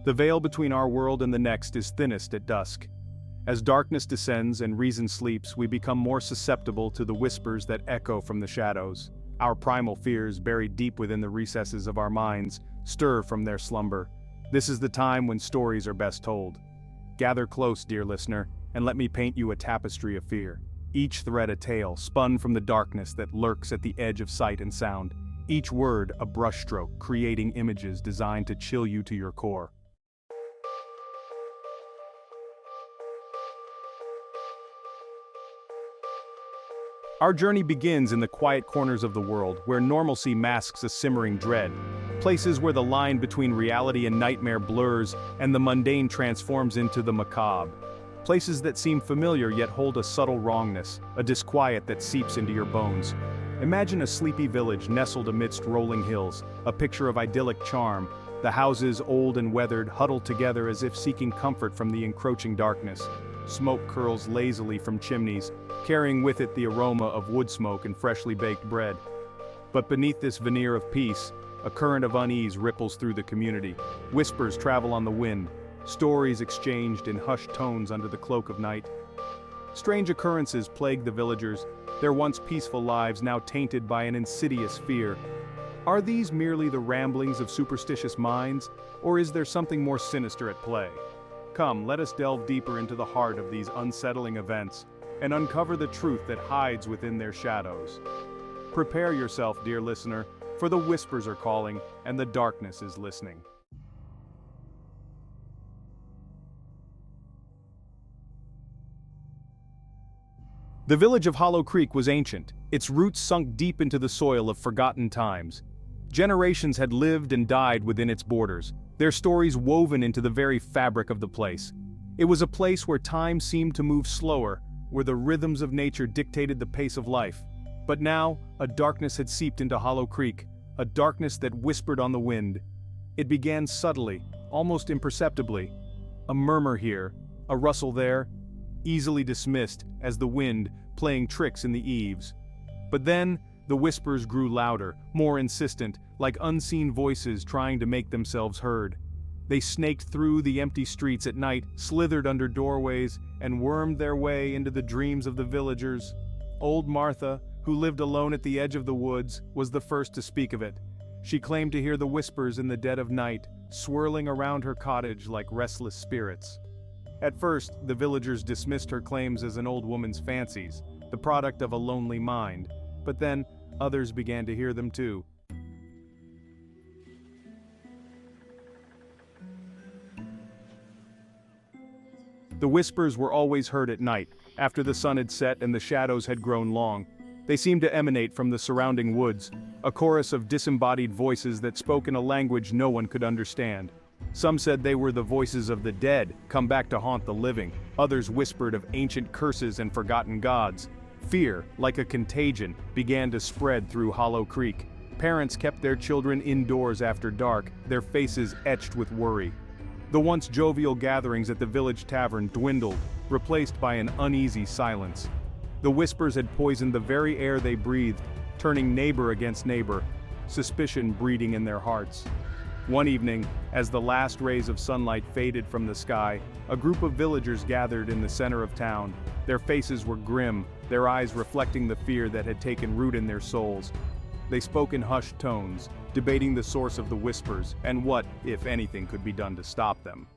The veil between our world and the next is thinnest at dusk. As darkness descends and reason sleeps, we become more susceptible to the whispers that echo from the shadows. Our primal fears, buried deep within the recesses of our minds, stir from their slumber. This is the time when stories are best told. Gather close, dear listener, and let me paint you a tapestry of fear. Each thread a tale, spun from the darkness that lurks at the edge of sight and sound. Each word a brushstroke, creating images designed to chill you to your core. Our journey begins in the quiet corners of the world, where normalcy masks a simmering dread. Places where the line between reality and nightmare blurs, and the mundane transforms into the macabre. Places that seem familiar yet hold a subtle wrongness, a disquiet that seeps into your bones. Imagine a sleepy village nestled amidst rolling hills, a picture of idyllic charm. The houses, old and weathered, huddled together as if seeking comfort from the encroaching darkness. Smoke curls lazily from chimneys, carrying with it the aroma of wood smoke and freshly baked bread. But beneath this veneer of peace, a current of unease ripples through the community. Whispers travel on the wind, stories exchanged in hushed tones under the cloak of night. Strange occurrences plague the villagers, their once peaceful lives now tainted by an insidious fear. Are these merely the ramblings of superstitious minds, or is there something more sinister at play? Come, let us delve deeper into the heart of these unsettling events, and uncover the truth that hides within their shadows. Prepare yourself, dear listener, for the whispers are calling, and the darkness is listening. The village of Hollow Creek was ancient, its roots sunk deep into the soil of forgotten times. Generations had lived and died within its borders, their stories woven into the very fabric of the place. It was a place where time seemed to move slower, where the rhythms of nature dictated the pace of life. But now, a darkness had seeped into Hollow Creek, a darkness that whispered on the wind. It began subtly, almost imperceptibly. A murmur here, a rustle there, easily dismissed as the wind playing tricks in the eaves. But then, the whispers grew louder, more insistent, like unseen voices trying to make themselves heard. They snaked through the empty streets at night, slithered under doorways, and wormed their way into the dreams of the villagers. Old Martha, who lived alone at the edge of the woods, was the first to speak of it. She claimed to hear the whispers in the dead of night, swirling around her cottage like restless spirits. At first, the villagers dismissed her claims as an old woman's fancies, the product of a lonely mind, but then others began to hear them too. The whispers were always heard at night, after the sun had set and the shadows had grown long. They seemed to emanate from the surrounding woods, a chorus of disembodied voices that spoke in a language no one could understand. Some said they were the voices of the dead, come back to haunt the living. Others whispered of ancient curses and forgotten gods. Fear, like a contagion, began to spread through Hollow Creek. Parents kept their children indoors after dark, their faces etched with worry. The once jovial gatherings at the village tavern dwindled, replaced by an uneasy silence. The whispers had poisoned the very air they breathed, turning neighbor against neighbor, suspicion breeding in their hearts. One evening, as the last rays of sunlight faded from the sky, a group of villagers gathered in the center of town. Their faces were grim, their eyes reflecting the fear that had taken root in their souls. They spoke in hushed tones, debating the source of the whispers and what, if anything, could be done to stop them.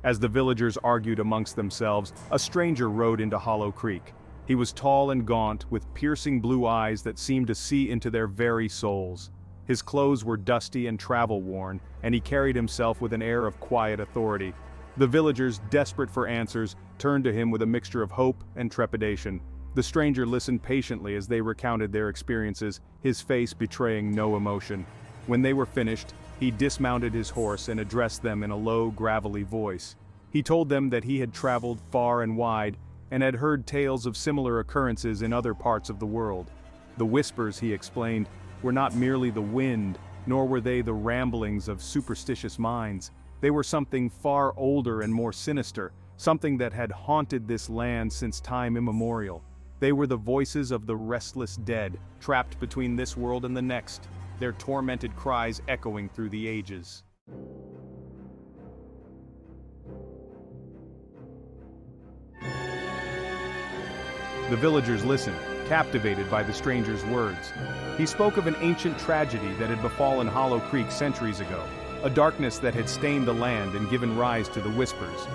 As the villagers argued amongst themselves, a stranger rode into Hollow Creek. He was tall and gaunt, with piercing blue eyes that seemed to see into their very souls. His clothes were dusty and travel-worn, and he carried himself with an air of quiet authority. The villagers, desperate for answers, turned to him with a mixture of hope and trepidation. The stranger listened patiently as they recounted their experiences, his face betraying no emotion. When they were finished, he dismounted his horse and addressed them in a low, gravelly voice. He told them that he had traveled far and wide, and had heard tales of similar occurrences in other parts of the world. The whispers, he explained, were not merely the wind, nor were they the ramblings of superstitious minds. They were something far older and more sinister, something that had haunted this land since time immemorial. They were the voices of the restless dead, trapped between this world and the next, their tormented cries echoing through the ages. The villagers listened, captivated by the stranger's words. He spoke of an ancient tragedy that had befallen Hollow Creek centuries ago, a darkness that had stained the land and given rise to the whispers.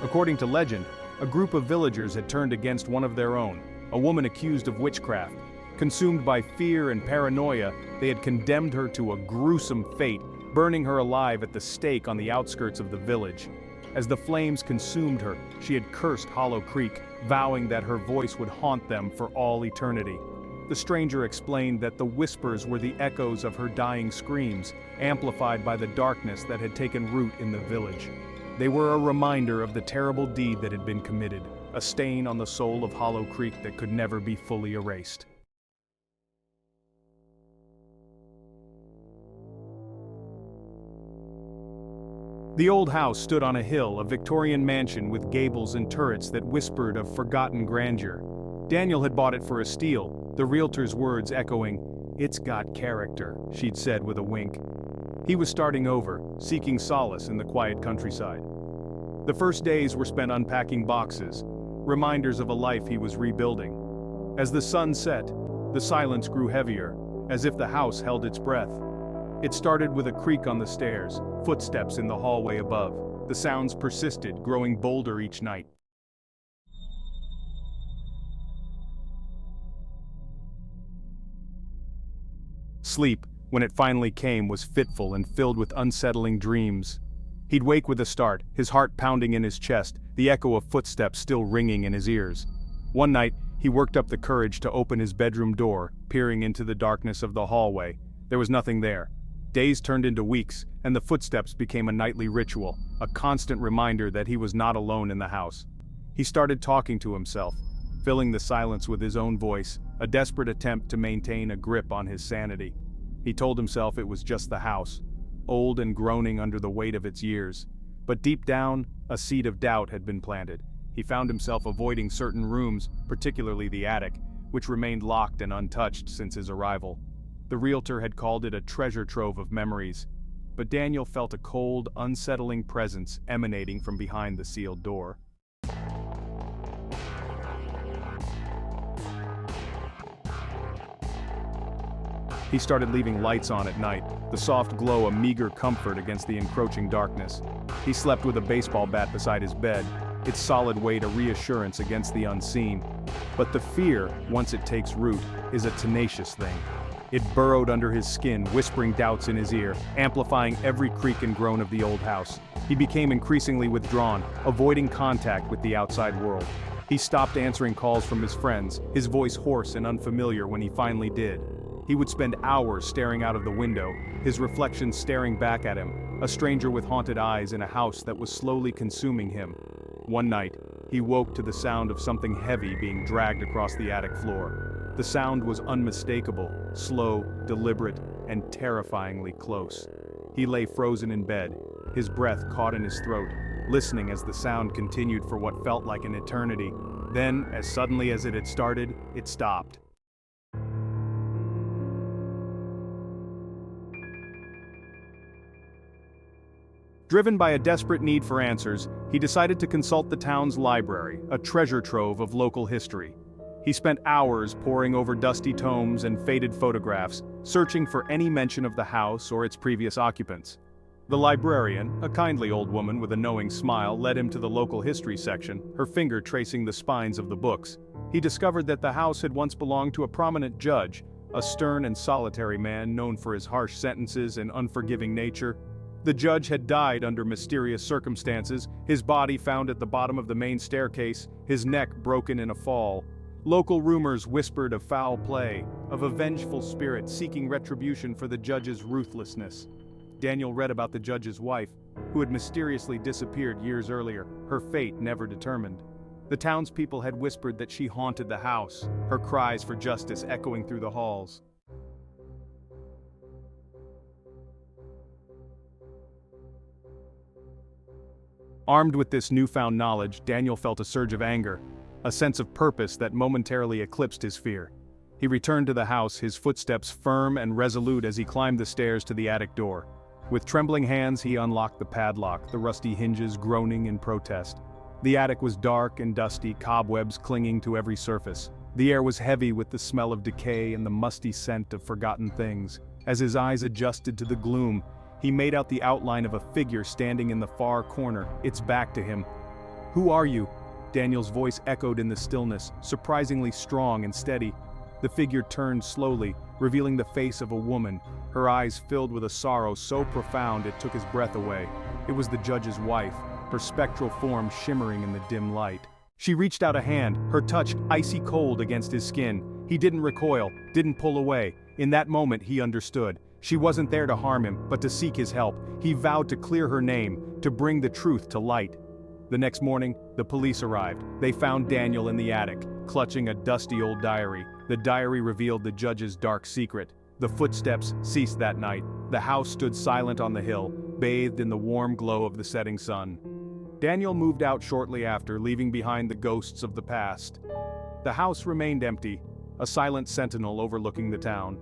According to legend, a group of villagers had turned against one of their own, a woman accused of witchcraft. Consumed by fear and paranoia, they had condemned her to a gruesome fate, burning her alive at the stake on the outskirts of the village. As the flames consumed her, she had cursed Hollow Creek, vowing that her voice would haunt them for all eternity. The stranger explained that the whispers were the echoes of her dying screams, amplified by the darkness that had taken root in the village. They were a reminder of the terrible deed that had been committed, a stain on the soul of Hollow Creek that could never be fully erased. The old house stood on a hill, a Victorian mansion with gables and turrets that whispered of forgotten grandeur. Daniel had bought it for a steal, the realtor's words echoing, "It's got character," she'd said with a wink. He was starting over, seeking solace in the quiet countryside. The first days were spent unpacking boxes, reminders of a life he was rebuilding. As the sun set, the silence grew heavier, as if the house held its breath. It started with a creak on the stairs, footsteps in the hallway above. The sounds persisted, growing bolder each night. Sleep, when it finally came, was fitful and filled with unsettling dreams. He'd wake with a start, his heart pounding in his chest, the echo of footsteps still ringing in his ears. One night, he worked up the courage to open his bedroom door, peering into the darkness of the hallway. There was nothing there. Days turned into weeks, and the footsteps became a nightly ritual, a constant reminder that he was not alone in the house. He started talking to himself, filling the silence with his own voice, a desperate attempt to maintain a grip on his sanity. He told himself it was just the house, old and groaning under the weight of its years. But deep down, a seed of doubt had been planted. He found himself avoiding certain rooms, particularly the attic, which remained locked and untouched since his arrival. The realtor had called it a treasure trove of memories, but Daniel felt a cold, unsettling presence emanating from behind the sealed door. He started leaving lights on at night, the soft glow a meager comfort against the encroaching darkness. He slept with a baseball bat beside his bed, its solid weight a reassurance against the unseen. But the fear, once it takes root, is a tenacious thing. It burrowed under his skin, whispering doubts in his ear, amplifying every creak and groan of the old house. He became increasingly withdrawn, avoiding contact with the outside world. He stopped answering calls from his friends, his voice hoarse and unfamiliar when he finally did. He would spend hours staring out of the window, his reflection staring back at him, a stranger with haunted eyes in a house that was slowly consuming him. One night, he woke to the sound of something heavy being dragged across the attic floor. The sound was unmistakable, slow, deliberate, and terrifyingly close. He lay frozen in bed, his breath caught in his throat, listening as the sound continued for what felt like an eternity. Then, as suddenly as it had started, it stopped. Driven by a desperate need for answers, he decided to consult the town's library, a treasure trove of local history. He spent hours poring over dusty tomes and faded photographs, searching for any mention of the house or its previous occupants. The librarian, a kindly old woman with a knowing smile, led him to the local history section, her finger tracing the spines of the books. He discovered that the house had once belonged to a prominent judge, a stern and solitary man known for his harsh sentences and unforgiving nature. The judge had died under mysterious circumstances, his body found at the bottom of the main staircase, his neck broken in a fall. Local rumors whispered of foul play, of a vengeful spirit seeking retribution for the judge's ruthlessness. Daniel read about the judge's wife, who had mysteriously disappeared years earlier, her fate never determined. The townspeople had whispered that she haunted the house, her cries for justice echoing through the halls. Armed with this newfound knowledge, Daniel felt a surge of anger. a sense of purpose that momentarily eclipsed his fear. He returned to the house, his footsteps firm and resolute as he climbed the stairs to the attic door. With trembling hands he unlocked the padlock, the rusty hinges groaning in protest. The attic was dark and dusty, cobwebs clinging to every surface. The air was heavy with the smell of decay and the musty scent of forgotten things. As his eyes adjusted to the gloom, he made out the outline of a figure standing in the far corner, its back to him. "Who are you?" Daniel's voice echoed in the stillness, surprisingly strong and steady. The figure turned slowly, revealing the face of a woman, her eyes filled with a sorrow so profound it took his breath away. It was the judge's wife, her spectral form shimmering in the dim light. She reached out a hand, her touch icy cold against his skin. He didn't recoil, didn't pull away. In that moment he understood. She wasn't there to harm him, but to seek his help. He vowed to clear her name, to bring the truth to light. The next morning, the police arrived. They found Daniel in the attic, clutching a dusty old diary. The diary revealed the judge's dark secret. The footsteps ceased that night. The house stood silent on the hill, bathed in the warm glow of the setting sun. Daniel moved out shortly after, leaving behind the ghosts of the past. The house remained empty, a silent sentinel overlooking the town.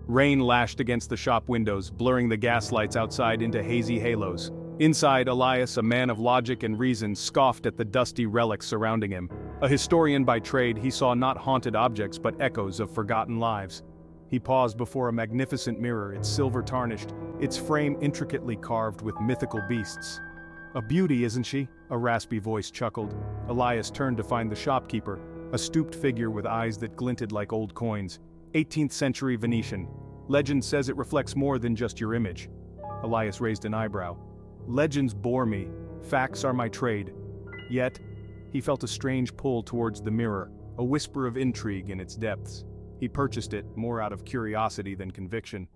Rain lashed against the shop windows, blurring the gaslights outside into hazy halos. Inside, Elias, a man of logic and reason, scoffed at the dusty relics surrounding him. A historian by trade, he saw not haunted objects but echoes of forgotten lives. He paused before a magnificent mirror, its silver tarnished, its frame intricately carved with mythical beasts. "A beauty, isn't she?" a raspy voice chuckled. Elias turned to find the shopkeeper, a stooped figure with eyes that glinted like old coins. 18th century Venetian. Legend says it reflects more than just your image. Elias raised an eyebrow. Legends bore me, facts are my trade. Yet, he felt a strange pull towards the mirror, a whisper of intrigue in its depths. He purchased it, more out of curiosity than conviction.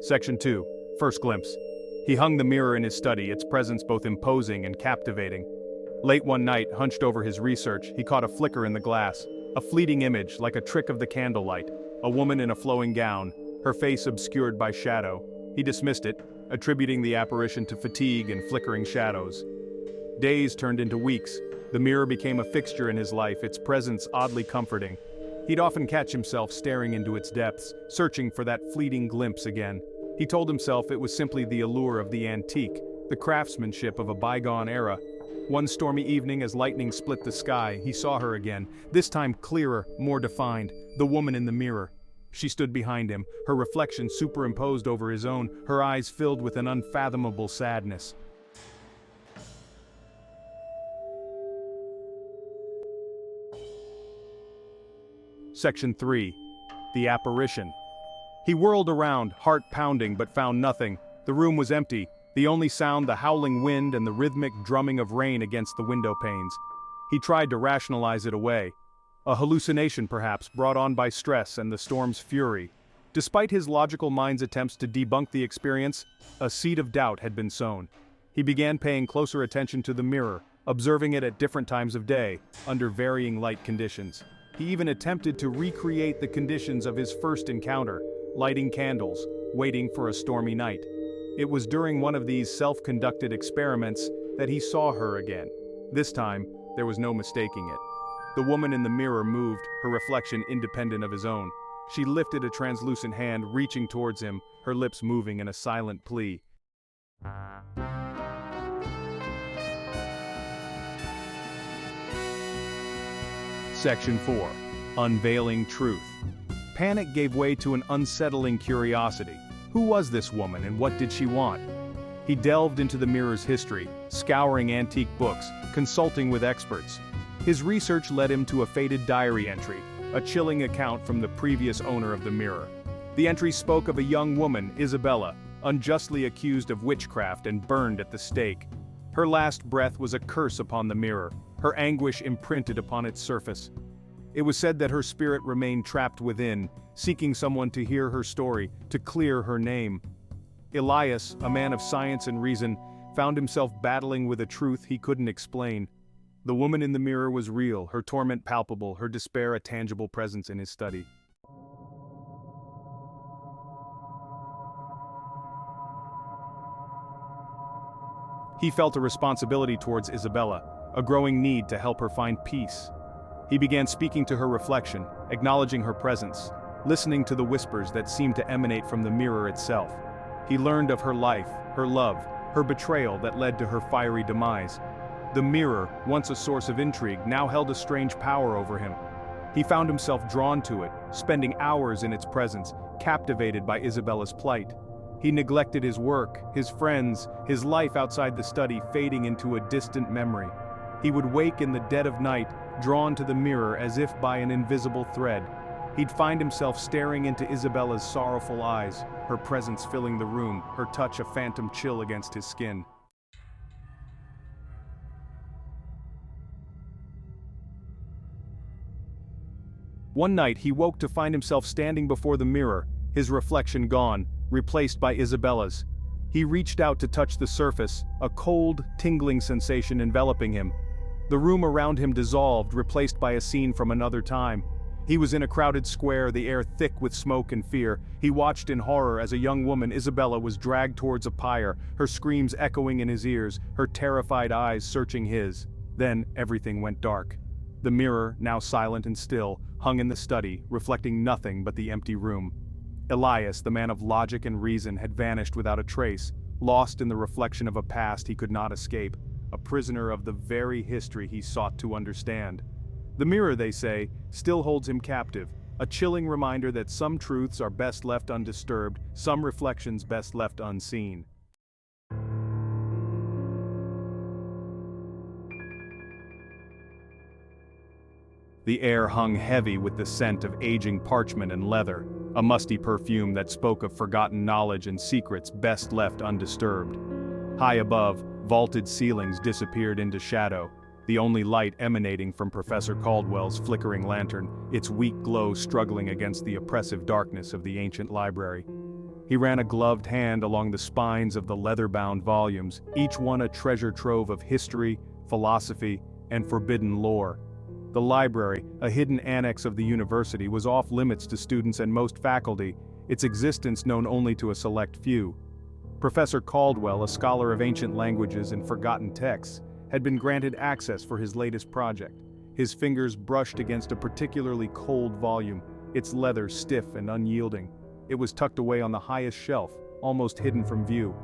Section 2. First glimpse. He hung the mirror in his study, its presence both imposing and captivating. Late one night, hunched over his research, he caught a flicker in the glass. A fleeting image, like a trick of the candlelight. A woman in a flowing gown, her face obscured by shadow. He dismissed it, attributing the apparition to fatigue and flickering shadows. Days turned into weeks. The mirror became a fixture in his life, its presence oddly comforting. He'd often catch himself staring into its depths, searching for that fleeting glimpse again. He told himself it was simply the allure of the antique, the craftsmanship of a bygone era. One stormy evening, as lightning split the sky, he saw her again, this time clearer, more defined, the woman in the mirror. She stood behind him, her reflection superimposed over his own, her eyes filled with an unfathomable sadness. Section 3. The Apparition. He whirled around, heart pounding, but found nothing. The room was empty, the only sound the howling wind and the rhythmic drumming of rain against the window panes. He tried to rationalize it away. A hallucination perhaps, brought on by stress and the storm's fury. Despite his logical mind's attempts to debunk the experience, a seed of doubt had been sown. He began paying closer attention to the mirror, observing it at different times of day, under varying light conditions. He even attempted to recreate the conditions of his first encounter, lighting candles, waiting for a stormy night. It was during one of these self-conducted experiments that he saw her again. This time, there was no mistaking it. The woman in the mirror moved, her reflection independent of his own. She lifted a translucent hand, reaching towards him, her lips moving in a silent plea. Section 4. Unveiling Truth. Panic gave way to an unsettling curiosity. Who was this woman and what did she want? He delved into the mirror's history, scouring antique books, consulting with experts. His research led him to a faded diary entry, a chilling account from the previous owner of the mirror. The entry spoke of a young woman, Isabella, unjustly accused of witchcraft and burned at the stake. Her last breath was a curse upon the mirror, her anguish imprinted upon its surface. It was said that her spirit remained trapped within, seeking someone to hear her story, to clear her name. Elias, a man of science and reason, found himself battling with a truth he couldn't explain. The woman in the mirror was real, her torment palpable, her despair a tangible presence in his study. He felt a responsibility towards Isabella, a growing need to help her find peace. He began speaking to her reflection, acknowledging her presence, listening to the whispers that seemed to emanate from the mirror itself. He learned of her life, her love, her betrayal that led to her fiery demise. The mirror, once a source of intrigue, now held a strange power over him. He found himself drawn to it, spending hours in its presence, captivated by Isabella's plight. He neglected his work, his friends, his life outside the study fading into a distant memory. He would wake in the dead of night, drawn to the mirror as if by an invisible thread. He'd find himself staring into Isabella's sorrowful eyes, her presence filling the room, her touch a phantom chill against his skin. One night he woke to find himself standing before the mirror, his reflection gone, replaced by Isabella's. He reached out to touch the surface, a cold, tingling sensation enveloping him. The room around him dissolved, replaced by a scene from another time. He was in a crowded square, the air thick with smoke and fear. He watched in horror as a young woman, Isabella, was dragged towards a pyre, her screams echoing in his ears, her terrified eyes searching his. Then everything went dark. The mirror, now silent and still, hung in the study, reflecting nothing but the empty room. Elias, the man of logic and reason, had vanished without a trace, lost in the reflection of a past he could not escape, a prisoner of the very history he sought to understand. The mirror, they say, still holds him captive, a chilling reminder that some truths are best left undisturbed, some reflections best left unseen. The air hung heavy with the scent of aging parchment and leather, a musty perfume that spoke of forgotten knowledge and secrets best left undisturbed. High above, vaulted ceilings disappeared into shadow, the only light emanating from Professor Caldwell's flickering lantern, its weak glow struggling against the oppressive darkness of the ancient library. He ran a gloved hand along the spines of the leather-bound volumes, each one a treasure trove of history, philosophy, and forbidden lore. The library, a hidden annex of the university, was off limits to students and most faculty, its existence known only to a select few. Professor Caldwell, a scholar of ancient languages and forgotten texts, had been granted access for his latest project. His fingers brushed against a particularly cold volume, its leather stiff and unyielding. It was tucked away on the highest shelf, almost hidden from view.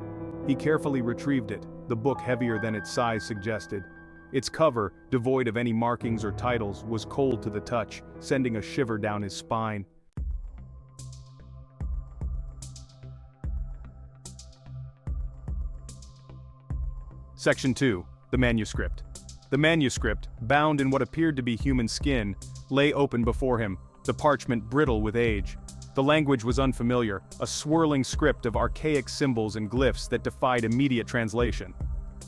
He carefully retrieved it, the book heavier than its size suggested. Its cover, devoid of any markings or titles, was cold to the touch, sending a shiver down his spine. Section 2. The manuscript. The manuscript, bound in what appeared to be human skin, lay open before him, the parchment brittle with age. The language was unfamiliar, a swirling script of archaic symbols and glyphs that defied immediate translation.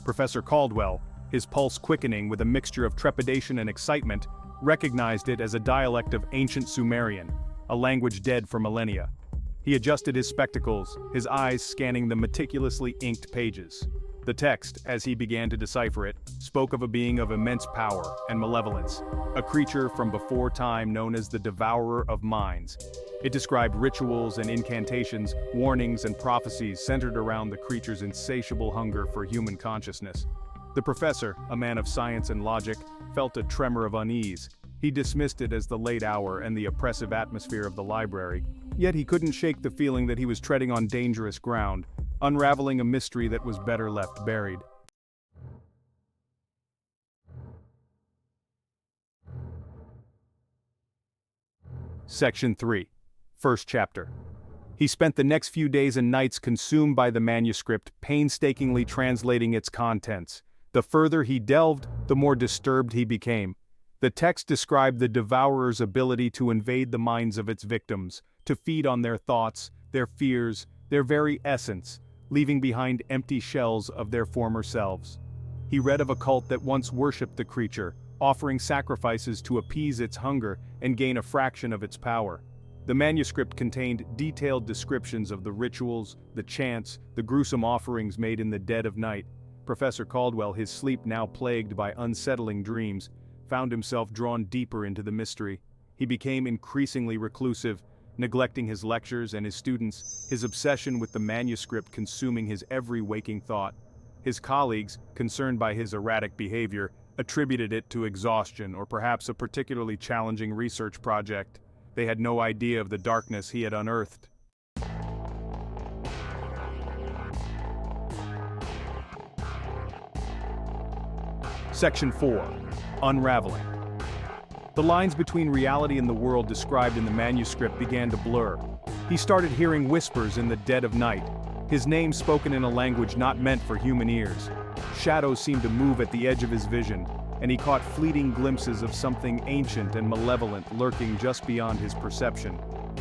Professor Caldwell, his pulse quickening with a mixture of trepidation and excitement, recognized it as a dialect of ancient Sumerian, a language dead for millennia. He adjusted his spectacles, his eyes scanning the meticulously inked pages. The text, as he began to decipher it, spoke of a being of immense power and malevolence, a creature from before time known as the Devourer of Minds. It described rituals and incantations, warnings and prophecies centered around the creature's insatiable hunger for human consciousness. The professor, a man of science and logic, felt a tremor of unease. He dismissed it as the late hour and the oppressive atmosphere of the library, yet he couldn't shake the feeling that he was treading on dangerous ground, unraveling a mystery that was better left buried. Section 3. First chapter. He spent the next few days and nights consumed by the manuscript, painstakingly translating its contents. The further he delved, the more disturbed he became. The text described the Devourer's ability to invade the minds of its victims, to feed on their thoughts, their fears, their very essence, leaving behind empty shells of their former selves. He read of a cult that once worshipped the creature, offering sacrifices to appease its hunger and gain a fraction of its power. The manuscript contained detailed descriptions of the rituals, the chants, the gruesome offerings made in the dead of night. Professor Caldwell, his sleep now plagued by unsettling dreams, found himself drawn deeper into the mystery. He became increasingly reclusive, neglecting his lectures and his students, his obsession with the manuscript consuming his every waking thought. His colleagues, concerned by his erratic behavior, attributed it to exhaustion or perhaps a particularly challenging research project. They had no idea of the darkness he had unearthed. Section 4. Unraveling. The lines between reality and the world described in the manuscript began to blur. He started hearing whispers in the dead of night, his name spoken in a language not meant for human ears. Shadows seemed to move at the edge of his vision, and he caught fleeting glimpses of something ancient and malevolent lurking just beyond his perception.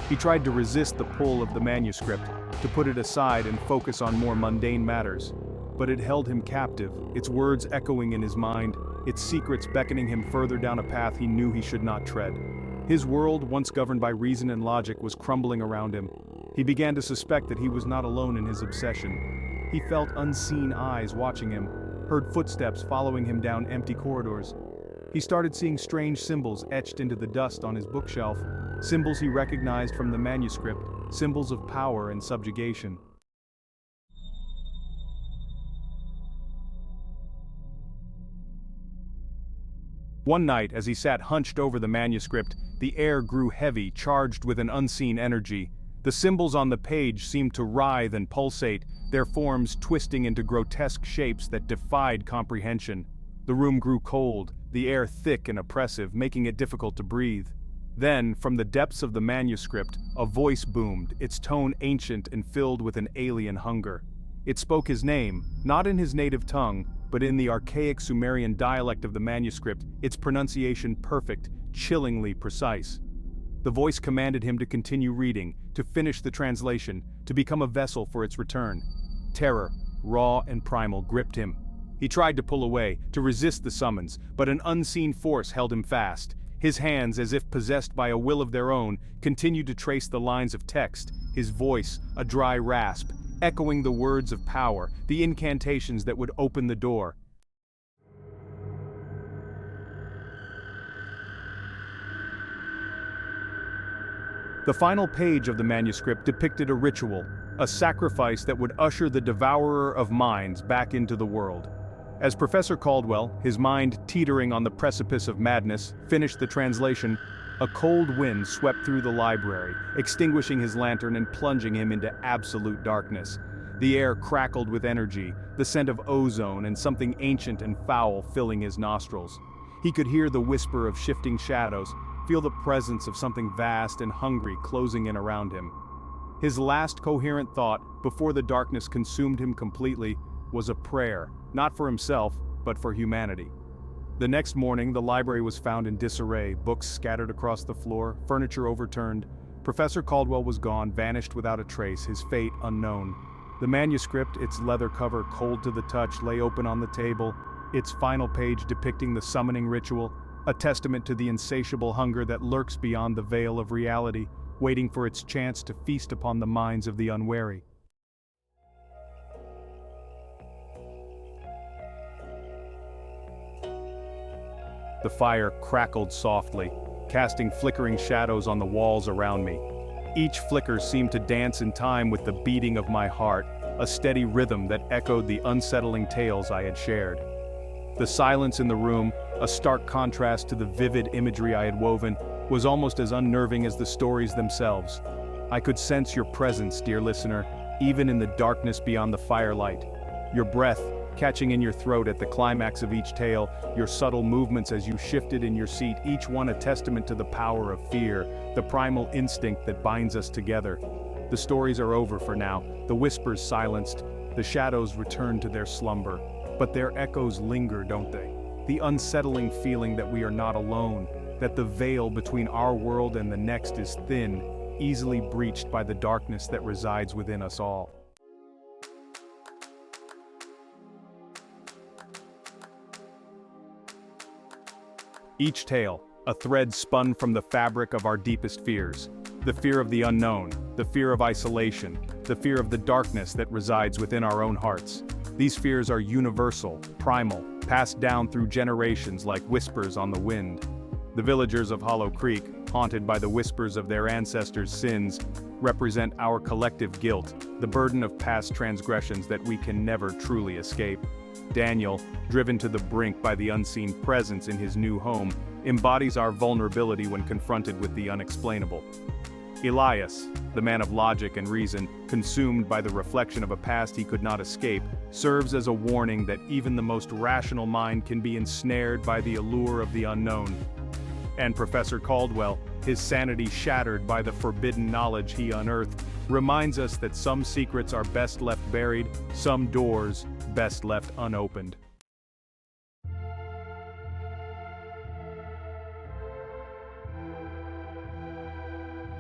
He tried to resist the pull of the manuscript, to put it aside and focus on more mundane matters. But it held him captive, its words echoing in his mind, its secrets beckoning him further down a path he knew he should not tread. His world, once governed by reason and logic, was crumbling around him. He began to suspect that he was not alone in his obsession. He felt unseen eyes watching him, heard footsteps following him down empty corridors. He started seeing strange symbols etched into the dust on his bookshelf, symbols he recognized from the manuscript, symbols of power and subjugation. One night, as he sat hunched over the manuscript, the air grew heavy, charged with an unseen energy. The symbols on the page seemed to writhe and pulsate, their forms twisting into grotesque shapes that defied comprehension. The room grew cold, the air thick and oppressive, making it difficult to breathe. Then, from the depths of the manuscript, a voice boomed, its tone ancient and filled with an alien hunger. It spoke his name, not in his native tongue, but in the archaic Sumerian dialect of the manuscript, its pronunciation perfect, chillingly precise. The voice commanded him to continue reading, to finish the translation, to become a vessel for its return. Terror, raw and primal, gripped him. He tried to pull away, to resist the summons, but an unseen force held him fast. His hands, as if possessed by a will of their own, continued to trace the lines of text, his voice, a dry rasp, echoing the words of power, the incantations that would open the door. The final page of the manuscript depicted a ritual, a sacrifice that would usher the Devourer of Minds back into the world. As Professor Caldwell, his mind teetering on the precipice of madness, finished the translation, a cold wind swept through the library, extinguishing his lantern and plunging him into absolute darkness. The air crackled with energy, the scent of ozone and something ancient and foul filling his nostrils. He could hear the whisper of shifting shadows, feel the presence of something vast and hungry closing in around him. His last coherent thought, before the darkness consumed him completely, was a prayer, not for himself, but for humanity. The next morning, the library was found in disarray, books scattered across the floor, furniture overturned. Professor Caldwell was gone, vanished without a trace, his fate unknown. The manuscript, its leather cover cold to the touch, lay open on the table, its final page depicting the summoning ritual, a testament to the insatiable hunger that lurks beyond the veil of reality, waiting for its chance to feast upon the minds of the unwary. The fire crackled softly, casting flickering shadows on the walls around me. Each flicker seemed to dance in time with the beating of my heart, a steady rhythm that echoed the unsettling tales I had shared. The silence in the room, a stark contrast to the vivid imagery I had woven, was almost as unnerving as the stories themselves. I could sense your presence, dear listener, even in the darkness beyond the firelight. Your breath, catching in your throat at the climax of each tale, your subtle movements as you shifted in your seat, each one a testament to the power of fear, the primal instinct that binds us together. The stories are over for now, the whispers silenced, the shadows return to their slumber. But their echoes linger, don't they? The unsettling feeling that we are not alone, that the veil between our world and the next is thin, easily breached by the darkness that resides within us all. Each tale, a thread spun from the fabric of our deepest fears. The fear of the unknown, the fear of isolation, the fear of the darkness that resides within our own hearts. These fears are universal, primal, passed down through generations like whispers on the wind. The villagers of Hollow Creek, haunted by the whispers of their ancestors' sins, represent our collective guilt, the burden of past transgressions that we can never truly escape. Daniel, driven to the brink by the unseen presence in his new home, embodies our vulnerability when confronted with the unexplainable. Elias, the man of logic and reason, consumed by the reflection of a past he could not escape, serves as a warning that even the most rational mind can be ensnared by the allure of the unknown. And Professor Caldwell, his sanity shattered by the forbidden knowledge he unearthed, reminds us that some secrets are best left buried, some doors best left unopened.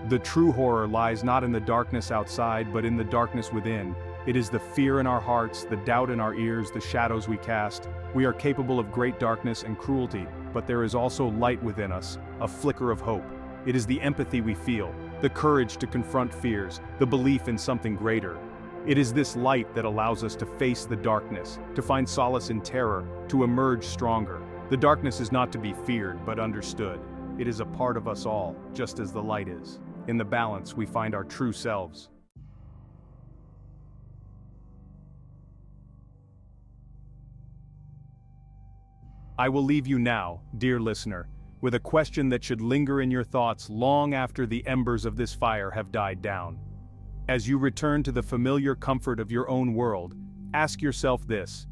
The true horror lies not in the darkness outside, but in the darkness within. It is the fear in our hearts, the doubt in our ears, the shadows we cast. We are capable of great darkness and cruelty, but there is also light within us, a flicker of hope. It is the empathy we feel, the courage to confront fears, the belief in something greater. It is this light that allows us to face the darkness, to find solace in terror, to emerge stronger. The darkness is not to be feared, but understood. It is a part of us all, just as the light is. In the balance, we find our true selves. I will leave you now, dear listener, with a question that should linger in your thoughts long after the embers of this fire have died down. As you return to the familiar comfort of your own world, ask yourself this: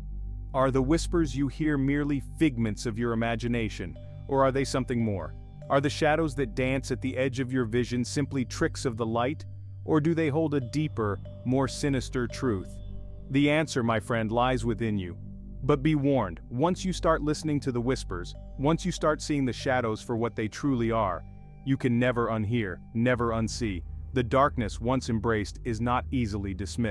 are the whispers you hear merely figments of your imagination, or are they something more? Are the shadows that dance at the edge of your vision simply tricks of the light, or do they hold a deeper, more sinister truth? The answer, my friend, lies within you. But be warned, once you start listening to the whispers, once you start seeing the shadows for what they truly are, you can never unhear, never unsee. The darkness once embraced is not easily dismissed.